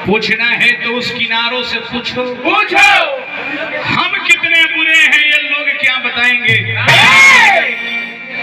पूछना है तो उस किनारों से पूछो, हम कितने बुरे हैं ये लोग क्या बताएंगे।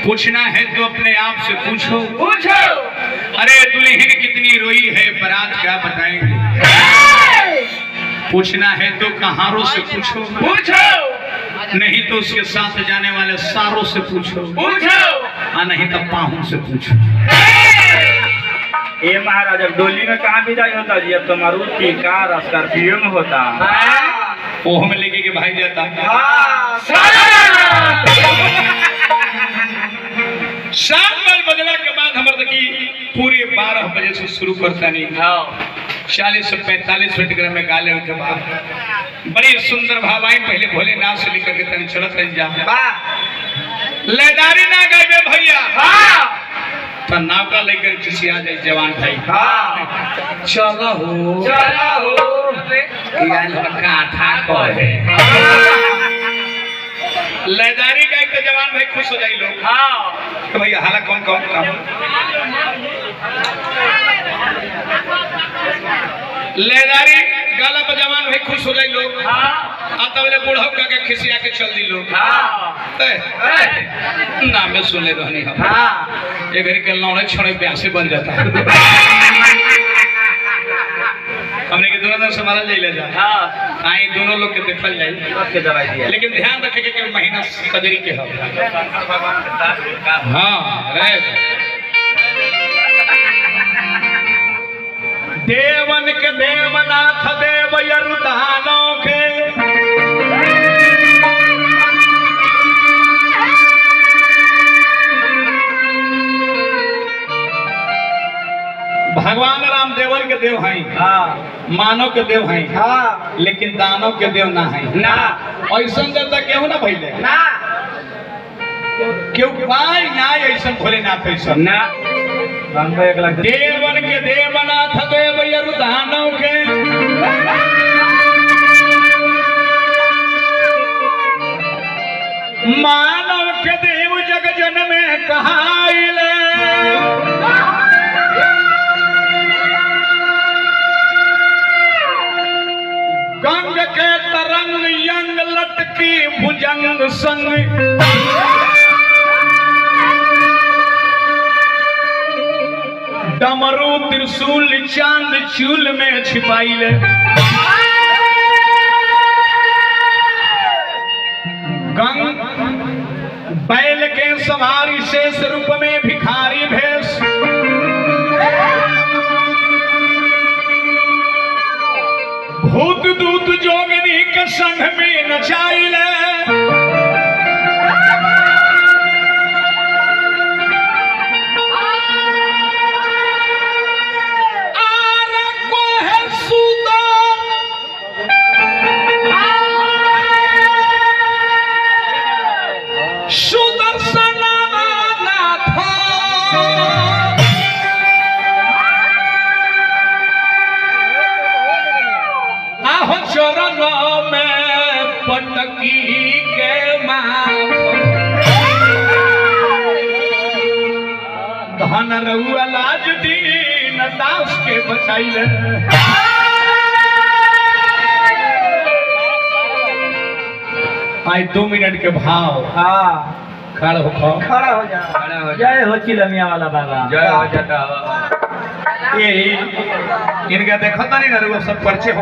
पूछना है तो अपने आप से पूछो, अरे दुल्हन कितनी रोई है बारात क्या बताएंगे। पूछना है तो कहारों से पूछो, नहीं तो उसके साथ जाने वाले सारों से पूछो, नहीं तो पाहुन से पूछो। ये महाराज अब डोली में कहाँ विदाई होता जी? अब तो मारुति कार स्कॉर्पियो में होता। वो हमें लेके के भाई जाता। शाम बदला के बाद हमारे तक पूरे 12 बजे से शुरू करता नहीं, 40 से 45 मिनट में गाले के बाद बड़ी सुंदर भावाएं पहले भोलेनाथ से लेकर के तनी चलत रह जा। लेदारी ना गए भैया तो नावका लेकर किसी आ जाए जवान भाई। चलो हो लेदारी का तो जवान भाई खुश हो जाए लोग। तो भैया हाला कौन कौन काम लेदारी गाला पर जवान भाई खुश हो जाए लोग। आता वाले बूढ़ा का खिसिया के चल दी लोग। नाम में सुने रहनी हम ये घर के लौड़े छोड़े ब्यासे बन जाता है। हमने के दोनों से मारा ले जा आई दोनों लोग के देखल जाए, लेकिन ध्यान रखे कि महीना कजरी के हम। हाँ देवन के देवनाथ देव यरुदानों के भगवान राम देवन के देव हैं, मानव के देव हैं, लेकिन दानव के देव ना है। ऐसा देवता केहू ना भइले क्यों भाई ना ऐसा भोलेनाथ ऐसा ना। देवन के देवनाथ देव यरुदानव के मानव के देव जग जन में कहाइले। गंग के तरंग यंग लटकी भुजंग संग डमरू त्रिशूल चांद चूल में छिपाइले। गंग बैल के सवारी शेष रूप में भिखारी भेष भूत दूत जोगनी के संग में नचाइले। धन रहुआ लाज दीन दास के बचाइले। आई 2 मिनट के भाव खड़ा हो जा। जय हो चिलमिया वाला बाबा, जय हो जाता। यही इनका देखो नहीं ना रहुआ सब परिचय हो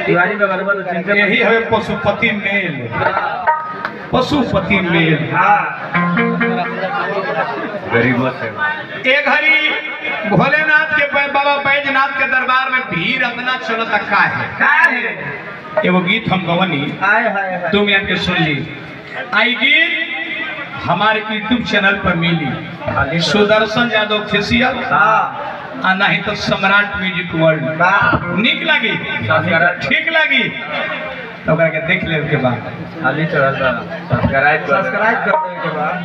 तिवारी बाबा तो चिंता। यही है पशुपति मेल, पशुपति मेल। गरीबों से एक घड़ी भोलेनाथ के बाबा बैजनाथ के दरबार में भीड़ इतना चलता का है। एगो गीत हम गवनी 2 मिनट के सुन ली। आई गीत हमारे YouTube चैनल पर मिली, सुदर्शन यादव ऑफिशियल नहीं तो सम्राट म्यूजिक वर्ल्ड। निक लगी, ठीक लगी तो देख ले के बाद सब्सक्राइब कर के बाद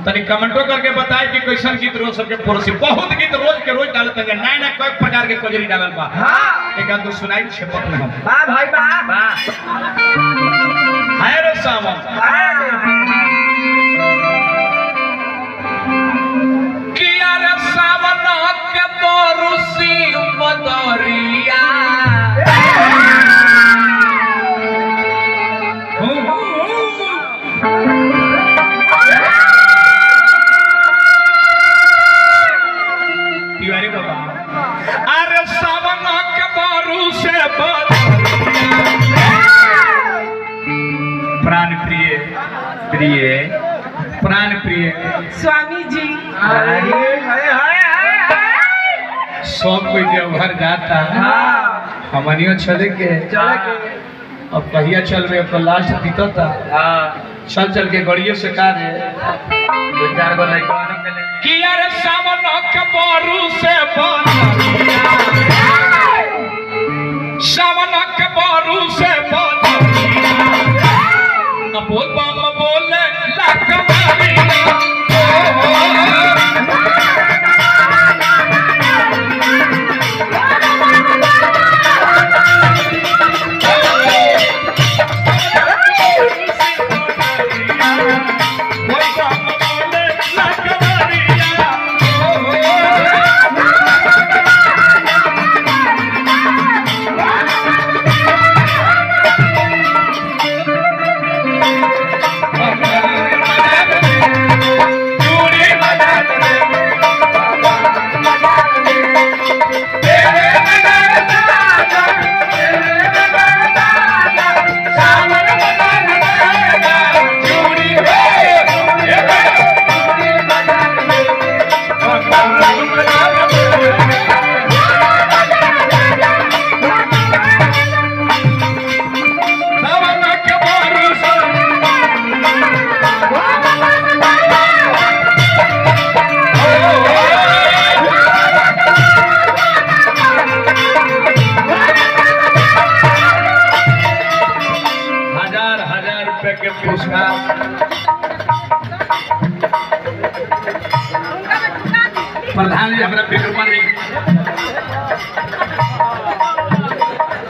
तनी कमेंटो करके बताए कि कैसन गीत रोज सबके पड़ोसी। बहुत गीत रोज के रोज डालत है, नया कई प्रकार के कजरी डालल बा। एक आध सुनाई छेपक में हम भाई हाय रे सावन किया रे सावन के बरसी बदरिया से प्राण प्रिय प्रिय प्राण प्रिय स्वामी जी सब कोई देवघर जाता हमनियो चले के अब कहिया चल रहे अब तो लास्ट बीतता चल चल के गड़ियों से का रे 2-4 गो लड़का कि यार सावन के बोरू से सावन के बोरू से बोल बम बोले के पुरस्कार प्रधान जी हमारा विक्रमन जी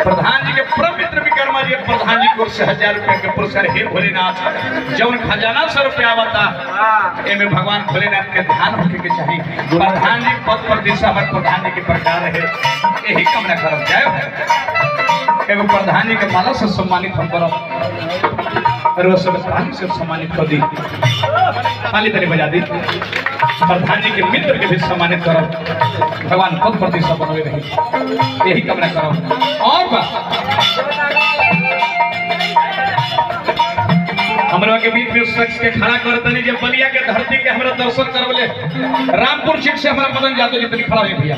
प्रधान जी के परम मित्र विक्रमा जी प्रधान जी को 1000 रुपए के पुरस्कार हे भोलेनाथ जौन खजाना से रुपया बता एमे भगवान भोलेनाथ के ध्यान होके के चाहिए प्रधान जी पद पर दिशा हमारे प्रधान जी के प्रकार है यही कामना करब जय हो एगो प्रधान जी के माला से सम्मानित हम करब और वो सब पानी से सम्मानित कर दी ताली ताली बजा दी प्रधान जी के मित्र के भी सम्मानित करो भगवान पद प्रतिष्ठा बनवे रही यही कामना करो और हमरा के बीच में शख्स के खड़ा कर तनी जब बलिया के धरती के हमरा दर्शन करवले रामपुर सीट से हमरा मदन यादव जी तनी खड़ा हो भैया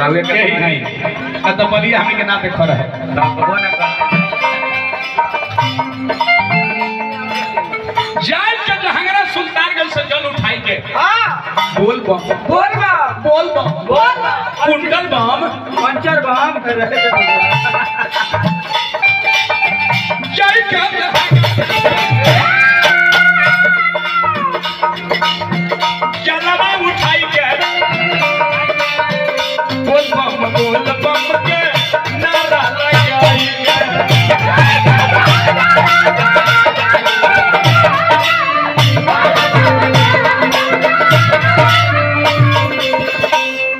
रवे के ही नहीं तो बलिया हमें के ना देख रहे जाय के जहांगीर सुल्तानगंज से जल उठाई के बोल बम बोल बम बोल बम बोल बम कुंडल बम पंचर बम जाय के जलवा उठाई के बोल बम के नारा लगाई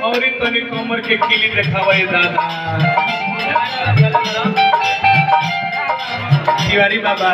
और तनी कोमर के किली देखावे दादा तिवारी बाबा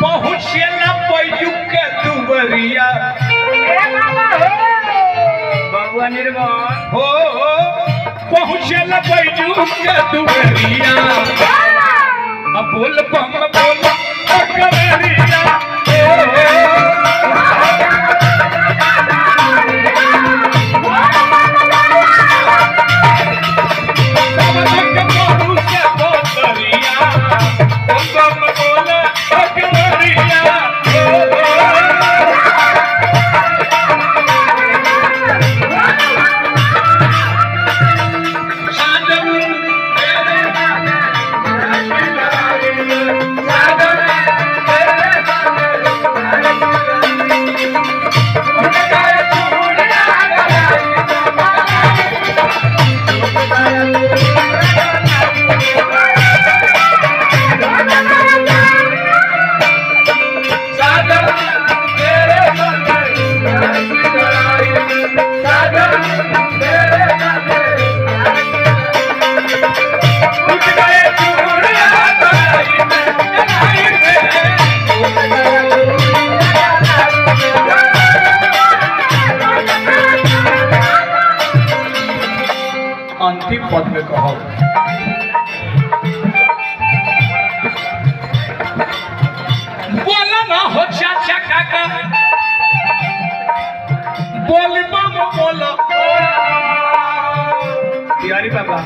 पहुँचेला पैजू के दुबरिया बबुआ निर्मल हो पहुँचेला पैजू के दुबरिया अब बोल बम बोल कबरिया बा